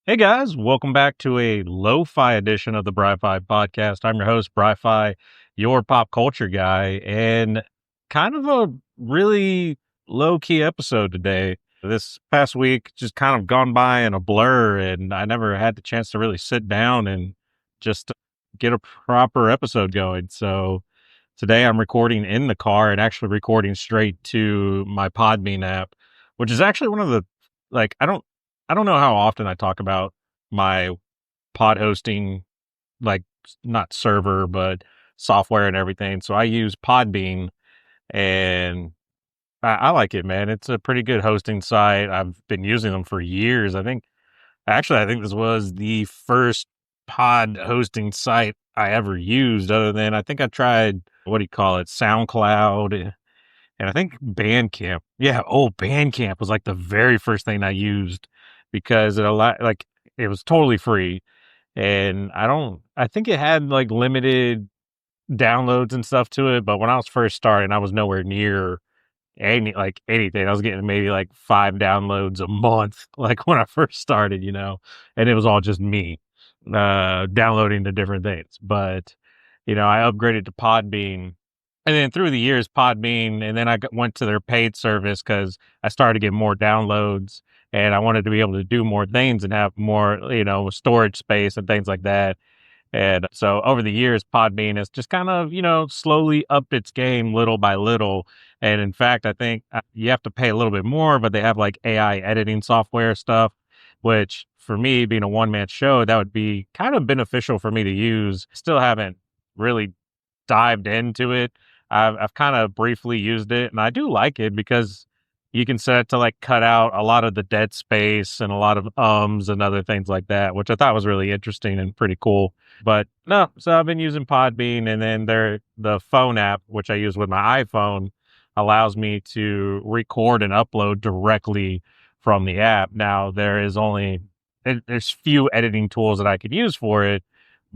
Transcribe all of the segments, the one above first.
Hey guys, welcome back to a lo-fi edition of the Bri-Fy podcast. I'm your host, Bry-Fy, your pop culture guy, and kind of a really low-key episode today. This past week just kind of gone by in a blur, and I never had the chance to really sit down and just get a proper episode going. So today I'm recording in the car and actually recording straight to my Podbean app, which is actually one of the like I don't know how often I talk about my pod hosting, like not server, but software and everything. So I use Podbean and I like it, man. It's a pretty good hosting site. I've been using them for years. I think this was the first pod hosting site I ever used, other than I think I tried, what do you call it, SoundCloud, and I think Bandcamp. Yeah, Bandcamp was like the very first thing I used because it was totally free. And I think it had like limited downloads and stuff to it. But when I was first starting, I was nowhere near anything. I was getting maybe like 5 downloads a month, like when I first started, and it was all just me downloading the different things. But I upgraded to Podbean, and then through the years, Podbean, and then went to their paid service because I started to get more downloads, and I wanted to be able to do more things and have more, storage space and things like that. And so over the years, Podbean has just kind of, slowly upped its game little by little. And in fact, I think you have to pay a little bit more, but they have like AI editing software stuff, which for me, being a one-man show, that would be kind of beneficial for me to use. Still haven't really dived into it. I've kind of briefly used it, and I do like it because you can set it to like cut out a lot of the dead space and a lot of and other things like that, which I thought was really interesting and pretty cool. But no, so I've been using Podbean, and then the phone app, which I use with my iPhone, allows me to record and upload directly from the app. Now there's few editing tools that I could use for it,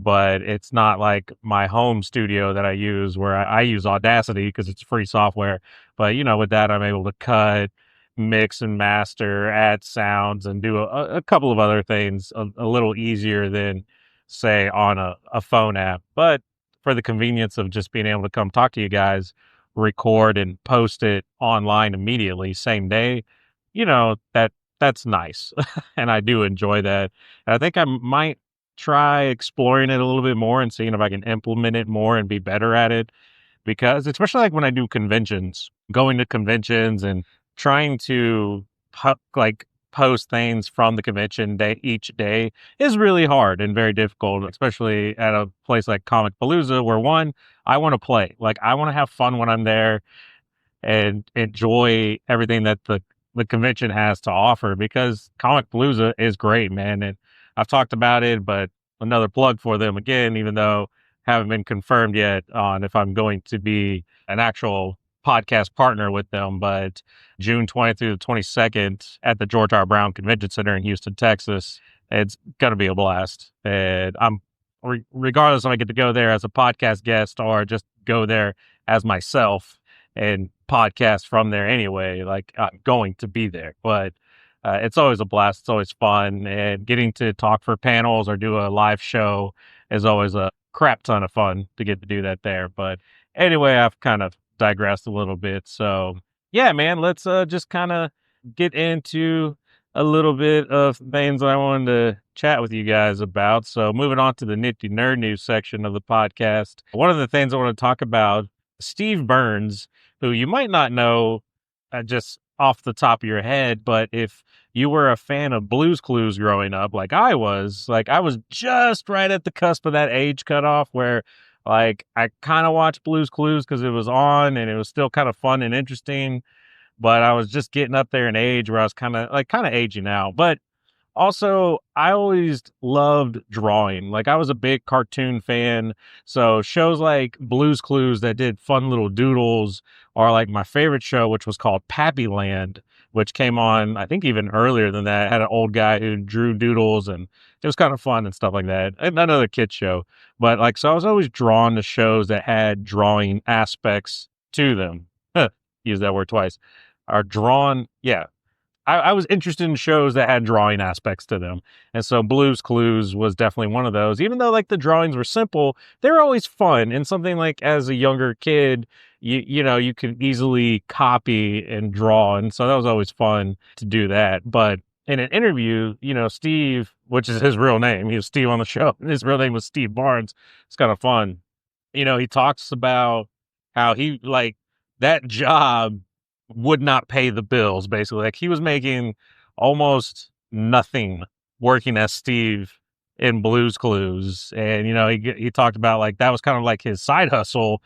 but it's not like my home studio that I use where I use Audacity because it's free software. But with that, I'm able to cut, mix and master, add sounds, and do a couple of other things a little easier than say on a phone app. But for the convenience of just being able to come talk to you guys, record and post it online immediately, same day, that's nice. And I do enjoy that. And I think I might try exploring it a little bit more and seeing if I can implement it more and be better at it. Because especially like when I do conventions, going to conventions and trying to post things from the convention day each day is really hard and very difficult, especially at a place like Comic Palooza, where one, I want to play. Like I want to have fun when I'm there and enjoy everything that the convention has to offer, because Comic Palooza is great, man. And I've talked about it, but another plug for them again, even though haven't been confirmed yet on if I'm going to be an actual podcast partner with them. But June 20th through the 22nd at the George R. Brown Convention Center in Houston, Texas, it's going to be a blast. And regardless if I get to go there as a podcast guest or just go there as myself and podcast from there anyway, like I'm going to be there. But it's always a blast. It's always fun. And getting to talk for panels or do a live show is always a crap ton of fun to get to do that there. But anyway, I've kind of digressed a little bit. So yeah, man, let's just kind of get into a little bit of things I wanted to chat with you guys about. So moving on to the Nifty Nerd news section of the podcast. One of the things I want to talk about, Steve Burns, who you might not know just off the top of your head, but if you were a fan of Blue's Clues growing up, like I was just right at the cusp of that age cutoff where like I kind of watched Blue's Clues because it was on and it was still kind of fun and interesting, but I was just getting up there in age where I was kind of aging out. But also, I always loved drawing. Like I was a big cartoon fan. So shows like Blue's Clues that did fun little doodles are like my favorite show, which was called Pappy Land, which came on, I think even earlier than that. It had an old guy who drew doodles and it was kind of fun and stuff like that. And another kid show. But like, so I was always drawn to shows that had drawing aspects to them. Use that word twice. Are drawn. Yeah. I was interested in shows that had drawing aspects to them. And so Blue's Clues was definitely one of those. Even though like the drawings were simple, they were always fun. And something like as a younger kid, you know, you could easily copy and draw. And so that was always fun to do that. But in an interview, you know, Steve, which is his real name, he was Steve on the show. His real name was Steve Barnes. It's kind of fun. You know, he talks about how he like that job would not pay the bills, basically. Like he was making almost nothing working as Steve in Blue's Clues. And, you know, he talked about like that was kind of like his side hustle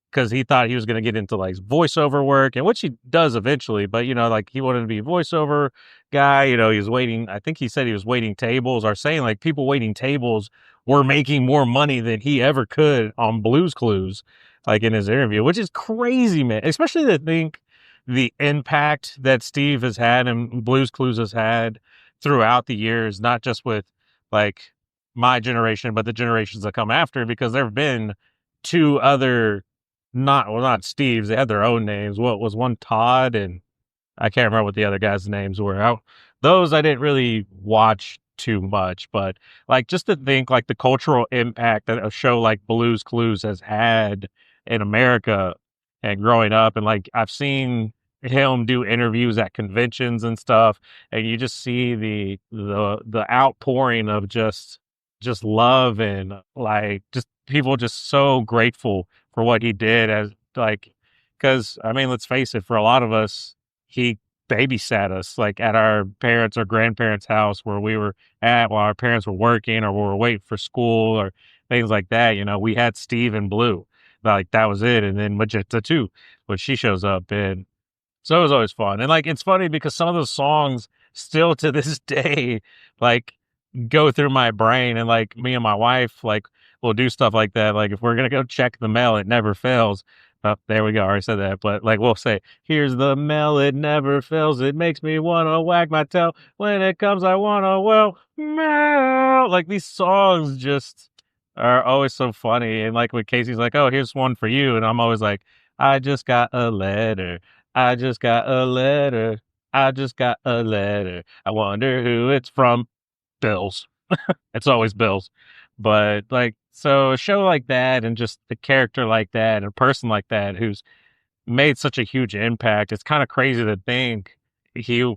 because he thought he was going to get into like voiceover work, and which he does eventually. But you know, like he wanted to be a voiceover guy. You know, he was waiting. I think he said he was waiting tables, or saying like people waiting tables were making more money than he ever could on Blue's Clues, like in his interview, which is crazy, man. Especially to think the impact that Steve has had and Blue's Clues has had throughout the years, not just with like my generation, but the generations that come after, because there have been two other not Steve's. They had their own names. What was one? Todd, and I can't remember what the other guys' names were. Those I didn't really watch too much, but like just to think like the cultural impact that a show like Blue's Clues has had in America and growing up, and like I've seen him do interviews at conventions and stuff, and you just see the outpouring of just love and like just people just so grateful for what he did as like, because I mean, let's face it, for a lot of us, he babysat us like at our parents or grandparents' house where we were at while our parents were working or we were waiting for school or things like that. You know, we had Steve and Blue, like that was it. And then Magenta too, when she shows up, and so it was always fun. And like, it's funny because some of those songs still to this day, like go through my brain, and like me and my wife, like we'll do stuff like that. Like if we're going to go check the mail, it never fails. Oh, there we go. I already said that. But like we'll say, here's the mail. It never fails. It makes me want to wag my tail. When it comes, I want to, well, mail. Like these songs just are always so funny. And like when Casey's like, oh, here's one for you. And I'm always like, I just got a letter. I just got a letter. I just got a letter. I wonder who it's from. Bills. It's always Bills. But like, so a show like that and just a character like that and a person like that who's made such a huge impact, it's kind of crazy to think he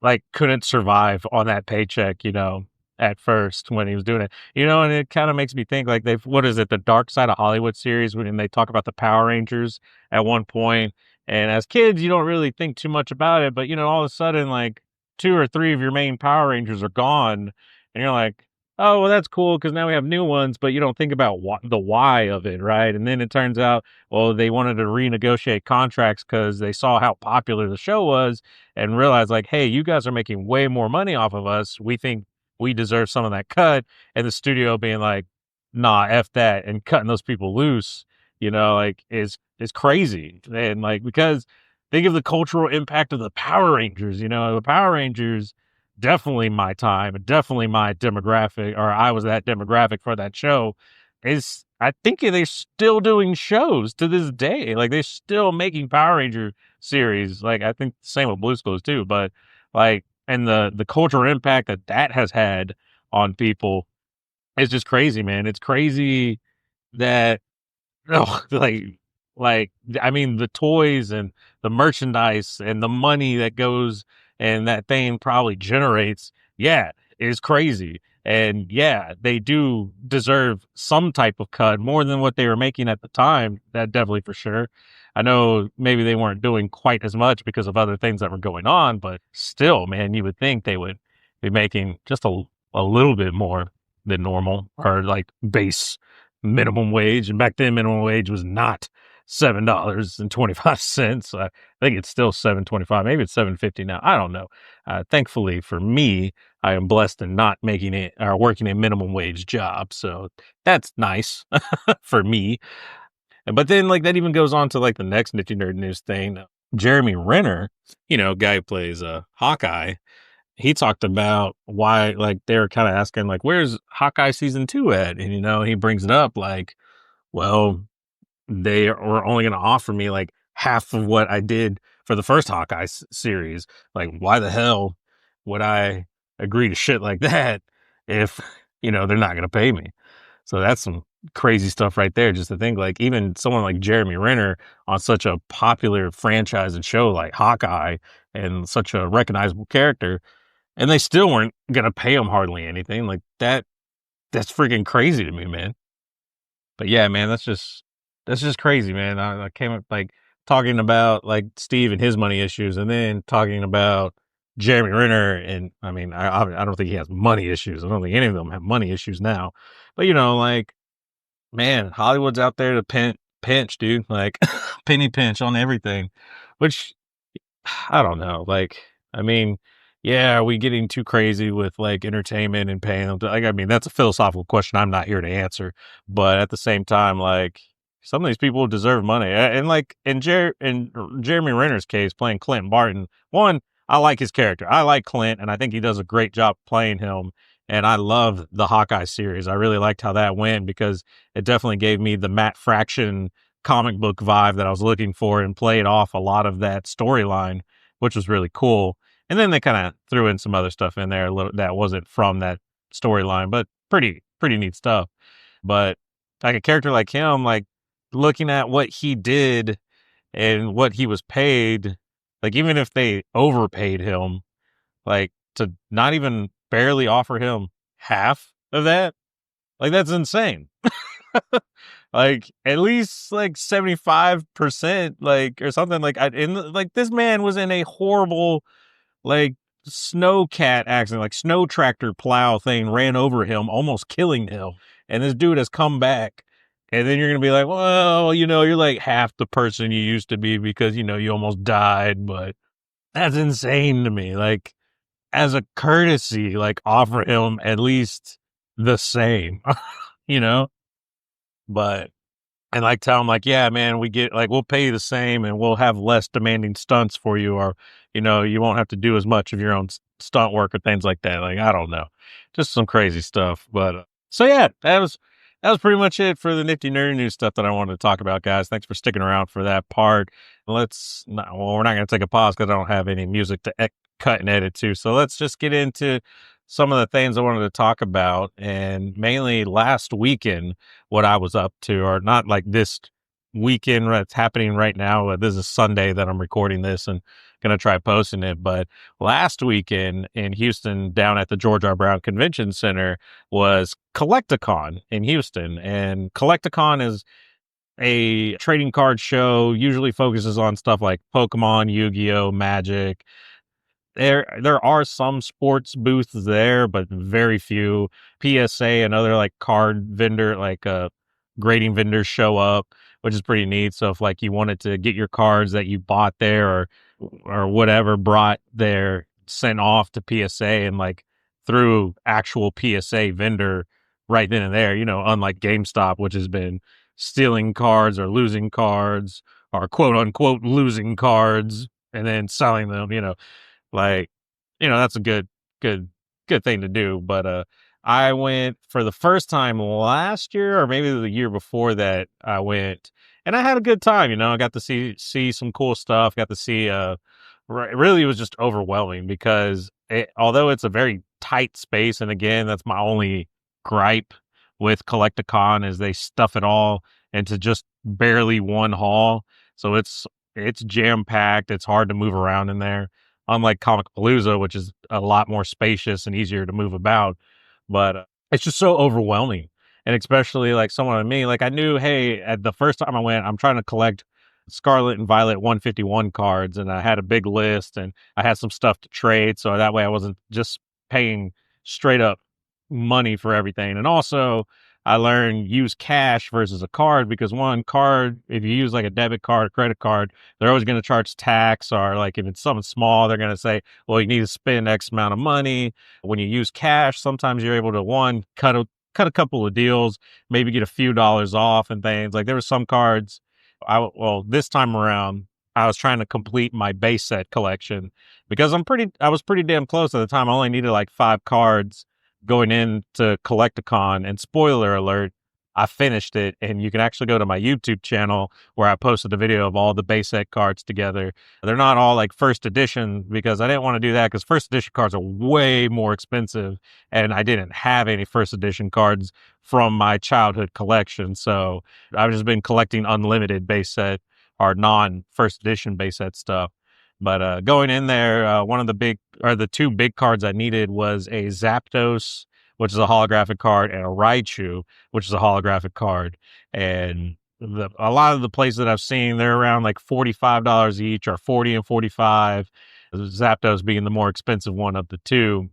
like couldn't survive on that paycheck, you know, at first when he was doing it, you know, and it kind of makes me think like what is it, the Dark Side of Hollywood series when they talk about the Power Rangers at one point, and as kids, you don't really think too much about it, but you know, all of a sudden, like two or three of your main Power Rangers are gone, and you're like, oh, well, that's cool because now we have new ones, but you don't think about the why of it, right? And then it turns out, well, they wanted to renegotiate contracts because they saw how popular the show was and realized, like, hey, you guys are making way more money off of us. We think we deserve some of that cut. And the studio being like, nah, F that, and cutting those people loose, you know, like is crazy. And like, because think of the cultural impact of the Power Rangers, you know, the Power Rangers, definitely my time, definitely my demographic, or I was that demographic for that show. Is I think they're still doing shows to this day. Like they're still making Power Ranger series. Like I think the same with Blue's Clues too. But like, and the cultural impact that has had on people is just crazy, man. It's crazy that oh, like, I mean, the toys and the merchandise and the money that goes and that thing probably generates, yeah, is crazy. And yeah, they do deserve some type of cut more than what they were making at the time. That definitely for sure. I know maybe they weren't doing quite as much because of other things that were going on, but still, man, you would think they would be making just a little bit more than normal or like base minimum wage. And back then, minimum wage was not $7.25. I think it's still $7.25. Maybe it's $7.50 now. I don't know. Thankfully for me, I am blessed in not making it or working a minimum wage job. So that's nice for me. But then like that even goes on to like the next Nifty Nerd news thing. Jeremy Renner, you know, guy who plays Hawkeye, he talked about why like they were kind of asking like, where's Hawkeye season 2 at? And, you know, he brings it up like, well, they were only going to offer me like half of what I did for the first Hawkeye series. Like, why the hell would I agree to shit like that if, they're not going to pay me? So that's some crazy stuff right there. Just to think, like, even someone like Jeremy Renner on such a popular franchise and show like Hawkeye and such a recognizable character, and they still weren't going to pay him hardly anything. Like, that's freaking crazy to me, man. But yeah, man, that's just crazy, man. I came up like talking about like Steve and his money issues, and then talking about Jeremy Renner, and I mean, I don't think he has money issues. I don't think any of them have money issues now. But like, man, Hollywood's out there to pinch, dude. Like penny pinch on everything, which I don't know. Like, I mean, yeah, are we getting too crazy with like entertainment and paying them? Like, I mean, that's a philosophical question I'm not here to answer. But at the same time, like, some of these people deserve money. And like in Jeremy Renner's case, playing Clint Barton, one, I like his character. I like Clint, and I think he does a great job playing him. And I love the Hawkeye series. I really liked how that went because it definitely gave me the Matt Fraction comic book vibe that I was looking for and played off a lot of that storyline, which was really cool. And then they kind of threw in some other stuff in there that wasn't from that storyline, but pretty neat stuff. But like a character like him, like looking at what he did and what he was paid, like even if they overpaid him, like to not even barely offer him half of that, like that's insane. Like at least like 75%, like or something like like this man was in a horrible like snowcat accident, like snow tractor plow thing ran over him, almost killing him. And this dude has come back. And then you're going to be like, well, you're like half the person you used to be because, you almost died. But that's insane to me. Like, as a courtesy, like, offer him at least the same, you know? But and like tell them like, yeah, man, we get like we'll pay you the same and we'll have less demanding stunts for you, or you won't have to do as much of your own stunt work or things like that. Like I don't know, just some crazy stuff. But so yeah, that was pretty much it for the Nifty Nerd news stuff that I wanted to talk about, guys. Thanks for sticking around for that part. We're not going to take a pause because I don't have any music to cut and edit to. So let's just get into some of the things I wanted to talk about, and mainly last weekend, what I was up to, or not like this weekend that's happening right now. This is Sunday that I'm recording this and going to try posting it. But last weekend in Houston, down at the George R. Brown Convention Center, was Collecticon in Houston. And Collecticon is a trading card show, usually focuses on stuff like Pokemon, Yu-Gi-Oh, Magic. There are some sports booths there, but very few. PSA and other like card vendor, like grading vendors show up, which is pretty neat. So if like you wanted to get your cards that you bought there or whatever brought there sent off to PSA and like through actual PSA vendor right then and there, unlike GameStop, which has been stealing cards or losing cards or quote unquote losing cards and then selling them, like, that's a good thing to do. But I went for the first time last year, or maybe the year before that. I went and I had a good time. I got to see some cool stuff. Got to see. Really, it was just overwhelming because although it's a very tight space, and again, that's my only gripe with Collecticon is they stuff it all into just barely one hall. So it's jam packed. It's hard to move around in there, unlike Comic Palooza, which is a lot more spacious and easier to move about. But it's just so overwhelming. And especially like someone like me, like I knew, hey, at the first time I went, I'm trying to collect Scarlet and Violet 151 cards, and I had a big list and I had some stuff to trade. So that way I wasn't just paying straight up money for everything. And also I learned use cash versus a card, because one card, if you use like a debit card or credit card, they're always going to charge tax, or like if it's something small, they're going to say, well, you need to spend X amount of money. When you use cash, sometimes you're able to cut a couple of deals, maybe get a few dollars off and things. Like there were some cards this time around, I was trying to complete my base set collection because I was pretty damn close at the time. I only needed like 5 cards going into Collecticon, and spoiler alert, I finished it, and you can actually go to my YouTube channel where I posted a video of all the base set cards together. They're not all like first edition because I didn't want to do that because first edition cards are way more expensive, and I didn't have any first edition cards from my childhood collection. So I've just been collecting unlimited base set or non first edition base set stuff. But going in there, one of the big or the two big cards I needed was a Zapdos, which is a holographic card, and a Raichu, which is a holographic card. And a lot of the places that I've seen, they're around like $45 each, or 40 and 45. Zapdos being the more expensive one of the two.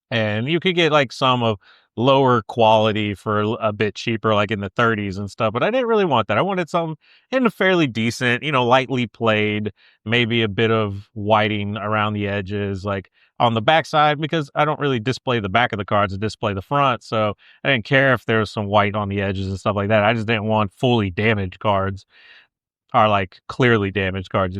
And you could get like some of lower quality for a bit cheaper, like in the 30s and stuff. But I didn't really want that. I wanted something in a fairly decent, lightly played, maybe a bit of whiting around the edges, like on the backside, because I don't really display the back of the cards, I display the front. So I didn't care if there was some white on the edges and stuff like that. I just didn't want fully damaged cards, are like clearly damaged cards.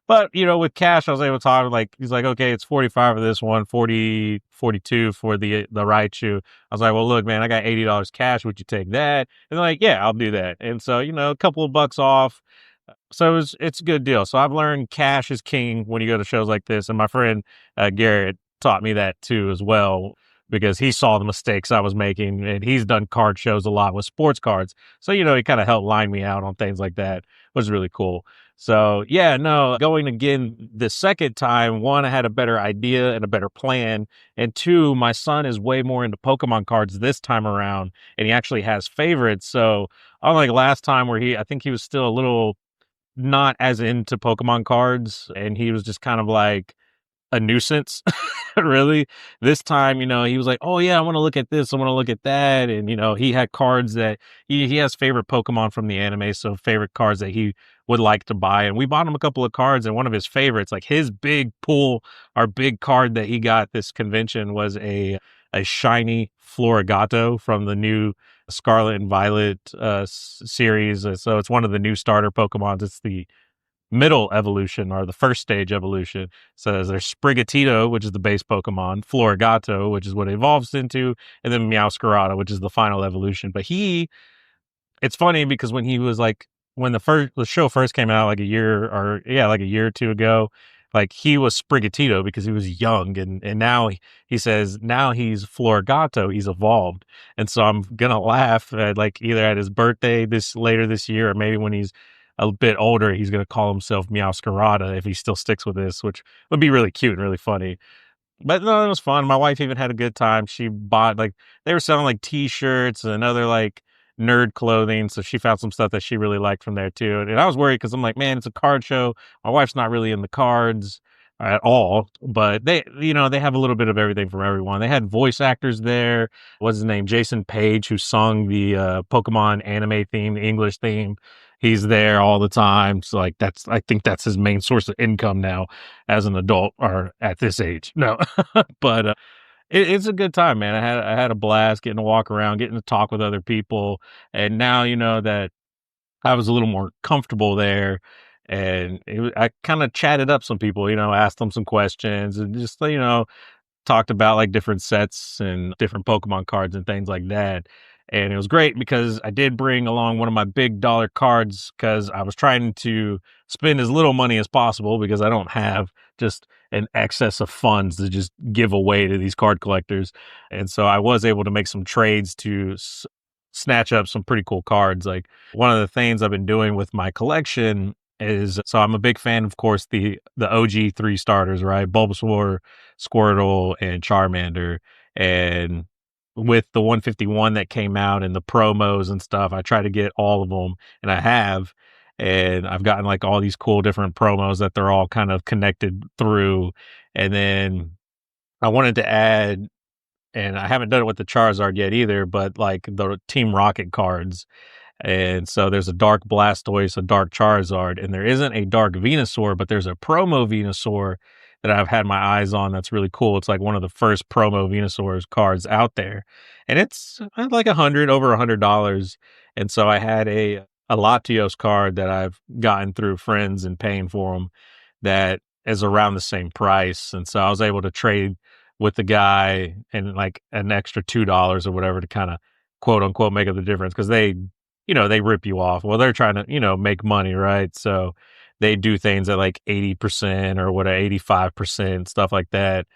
But, with cash, I was able to talk like, he's like, okay, it's 45 for this one, 40, 42 for the Raichu. I was like, well, look, man, I got $80 cash. Would you take that? And they're like, yeah, I'll do that. And so, a couple of bucks off. So it's a good deal. So I've learned cash is king when you go to shows like this. And my friend, Garrett, taught me that too as well, because he saw the mistakes I was making, and he's done card shows a lot with sports cards. So, he kind of helped line me out on things like that, which is really cool. So yeah, no, going again the second time, one, I had a better idea and a better plan. And two, my son is way more into Pokemon cards this time around, and he actually has favorites. So unlike last time where I think he was still a little not as into Pokemon cards, and he was just kind of like a nuisance. Really, this time, he was like, oh yeah, I want to look at this, I want to look at that. And he had cards that he has favorite Pokemon from the anime, so favorite cards that he would like to buy. And we bought him a couple of cards, and one of his favorites, like his big pull, our big card that he got this convention, was a shiny Florigato from the new Scarlet and Violet series. So it's one of the new starter Pokemons. It's the middle evolution, or the first stage evolution. So there's Sprigatito, which is the base Pokemon, Florigato, which is what it evolves into, and then Meowscarada, which is the final evolution. But it's funny because when the show first came out, like a year or two ago, like he was Sprigatito because he was young, and now he says now he's Florigato, he's evolved. And so I'm gonna laugh at, like, either at his birthday later this year, or maybe when he's a bit older, he's gonna call himself Meowscarada if he still sticks with this, which would be really cute and really funny. But no, it was fun. My wife even had a good time. She bought, like, they were selling like t-shirts and other like nerd clothing. So she found some stuff that she really liked from there too. And I was worried because I'm like, man, it's a card show. My wife's not really in the cards at all, but they have a little bit of everything from everyone. They had voice actors there. What's his name? Jason Page, who sung the Pokemon anime theme, the English theme. He's there all the time. So like I think that's his main source of income now as an adult, or at this age. No, but it's a good time, man. I had a blast getting to walk around, getting to talk with other people. And now, that I was a little more comfortable there, and I kind of chatted up some people, asked them some questions, and just, talked about like different sets and different Pokemon cards and things like that. And it was great because I did bring along one of my big dollar cards, because I was trying to spend as little money as possible, because I don't have just an excess of funds to just give away to these card collectors. And so I was able to make some trades to snatch up some pretty cool cards. Like, one of the things I've been doing with my collection is, so I'm a big fan, of course, the OG 3 starters, right? Bulbasaur, Squirtle, and Charmander. And with the 151 that came out and the promos and stuff, I try to get all of them, and I have. And I've gotten like all these cool different promos that they're all kind of connected through. And then I wanted to add, and I haven't done it with the Charizard yet either, but like the Team Rocket cards. And so there's a Dark Blastoise, a Dark Charizard, and there isn't a Dark Venusaur, but there's a promo Venusaur that I've had my eyes on that's really cool. It's like one of the first promo Venusaur cards out there. And it's like over $100. And so I had a Latios card that I've gotten through friends and paying for them that is around the same price. And so I was able to trade with the guy and like an extra $2 or whatever to kind of quote unquote make up the difference because they rip you off. Well, they're trying to, make money, right? So they do things at like 80% or what, 85%, stuff like that.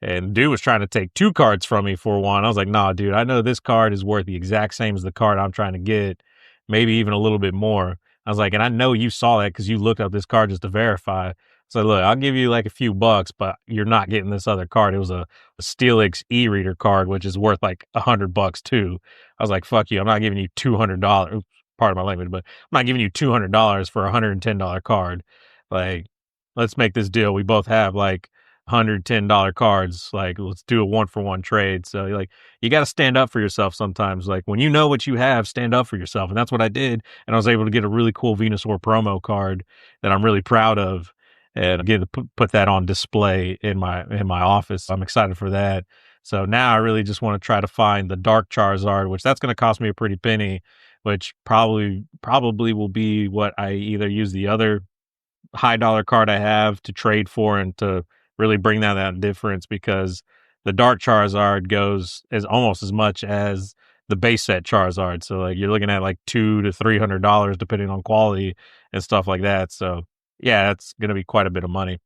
And dude was trying to take 2 cards from me for one. I was like, nah, dude, I know this card is worth the exact same as the card I'm trying to get, maybe even a little bit more. I was like, and I know you saw that because you looked up this card just to verify. So look, I'll give you like a few bucks, but you're not getting this other card. It was a Steelix e-reader card, which is worth like $100 too. I was like, fuck you. I'm not giving you $200. Part of my language, but I'm not giving you $200 for a $110 card. Like, let's make this deal. We both have like $110 cards. Like, let's do a 1-for-1 trade. So like, you got to stand up for yourself sometimes. Like when you know what you have, stand up for yourself. And that's what I did. And I was able to get a really cool Venusaur promo card that I'm really proud of, and get to put that on display in my office. I'm excited for that. So now I really just want to try to find the Dark Charizard, which that's going to cost me a pretty penny, which probably will be what I either use the other high dollar card I have to trade for and to really bring that difference, because the Dark Charizard goes as almost as much as the base set Charizard. So like you're looking at like $200 to $300 depending on quality and stuff like that. So yeah, that's going to be quite a bit of money.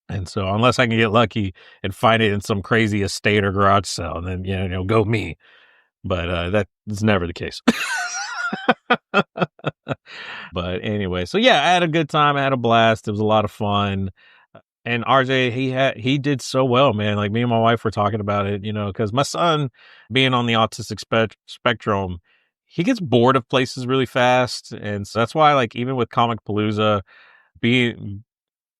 And so unless I can get lucky and find it in some crazy estate or garage sale, then go me. But that is never the case. But anyway, so yeah, I had a good time. I had a blast. It was a lot of fun. And RJ, he did so well, man. Like me and my wife were talking about it, because my son, being on the autistic spectrum, he gets bored of places really fast. And so that's why, like, even with Comic Palooza, it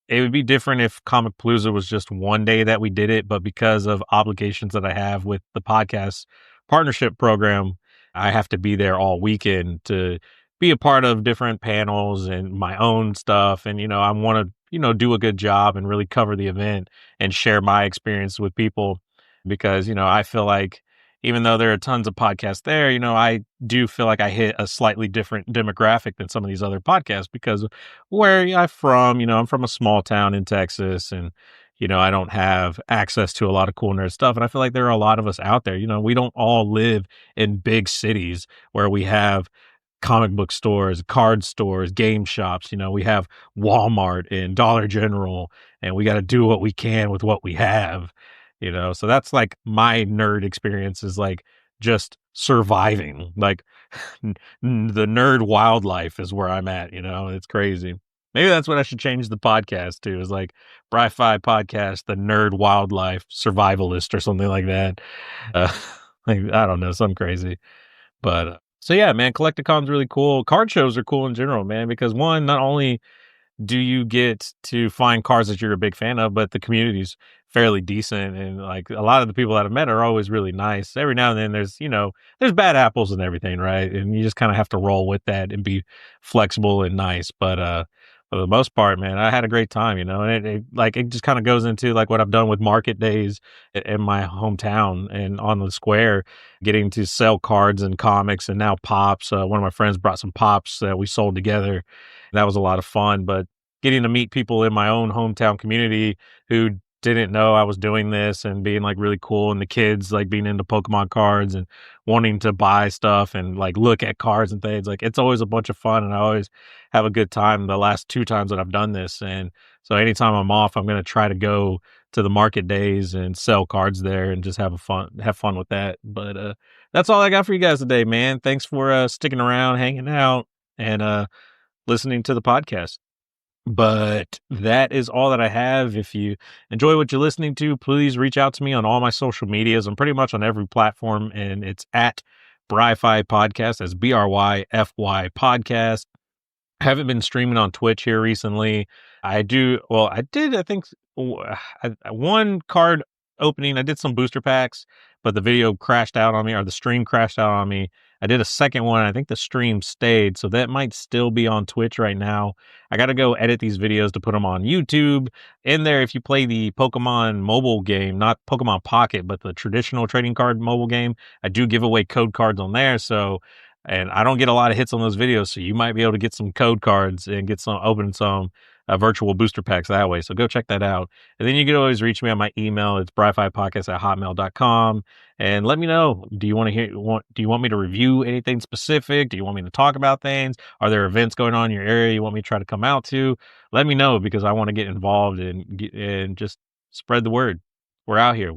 would be different if Comic Palooza was just one day that we did it, but because of obligations that I have with the podcast partnership program, I have to be there all weekend to be a part of different panels and my own stuff. And, I want to, do a good job and really cover the event and share my experience with people, because, I feel like even though there are tons of podcasts there, I do feel like I hit a slightly different demographic than some of these other podcasts because where I'm from, I'm from a small town in Texas, and, I don't have access to a lot of cool nerd stuff. And I feel like there are a lot of us out there, we don't all live in big cities where we have comic book stores, card stores, game shops. We have Walmart and Dollar General, and we got to do what we can with what we have. So that's like my nerd experience, is like just surviving. Like the nerd wildlife is where I'm at. It's crazy. Maybe that's what I should change the podcast to, is like Bri-Fi podcast, the nerd wildlife survivalist or something like that. Like, I don't know, something crazy. But so yeah, man, Collecticon's really cool. Card shows are cool in general, man, because one, not only do you get to find cards that you're a big fan of, but the community's fairly decent. And like a lot of the people that I've met are always really nice. Every now and then there's bad apples and everything, right? And you just kind of have to roll with that and be flexible and nice. But for the most part, man, I had a great time, and it just kind of goes into like what I've done with market days in my hometown and on the square, getting to sell cards and comics and now pops. One of my friends brought some pops that we sold together. That was a lot of fun, but getting to meet people in my own hometown community who didn't know I was doing this and being like really cool, and the kids like being into Pokemon cards and wanting to buy stuff and like look at cards and things. Like, it's always a bunch of fun, and I always have a good time the last 2 times that I've done this. And so anytime I'm off, I'm going to try to go to the market days and sell cards there and just have fun with that. But that's all I got for you guys today, man. Thanks for sticking around, hanging out, and listening to the podcast. But that is all that I have. If you enjoy what you're listening to, please reach out to me on all my social medias. I'm pretty much on every platform, and it's at Bri-Fi Podcast. That's Bryfy Podcast. I haven't been streaming on Twitch here recently. I did, I think, one card opening. I did some booster packs, but the video crashed out on me, or the stream crashed out on me. I did a second one. I think the stream stayed, so that might still be on Twitch right now. I got to go edit these videos to put them on YouTube. In there, if you play the Pokemon mobile game, not Pokemon Pocket, but the traditional trading card mobile game, I do give away code cards on there. So, and I don't get a lot of hits on those videos, so you might be able to get some code cards and open some virtual booster packs that way. So go check that out. And then you can always reach me on my email. It's bri5podcast@hotmail.com. And let me know. Do you want to do you want me to review anything specific? Do you want me to talk about things? Are there events going on in your area you want me to try to come out to? Let me know, because I want to get involved and just spread the word. We're out here.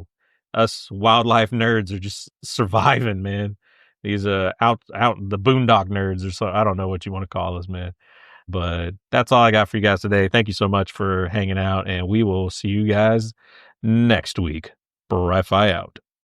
Us wildlife nerds are just surviving, man. These out the boondock nerds, or so, I don't know what you want to call us, man. But that's all I got for you guys today. Thank you so much for hanging out, and we will see you guys next week. Bri-Fi out.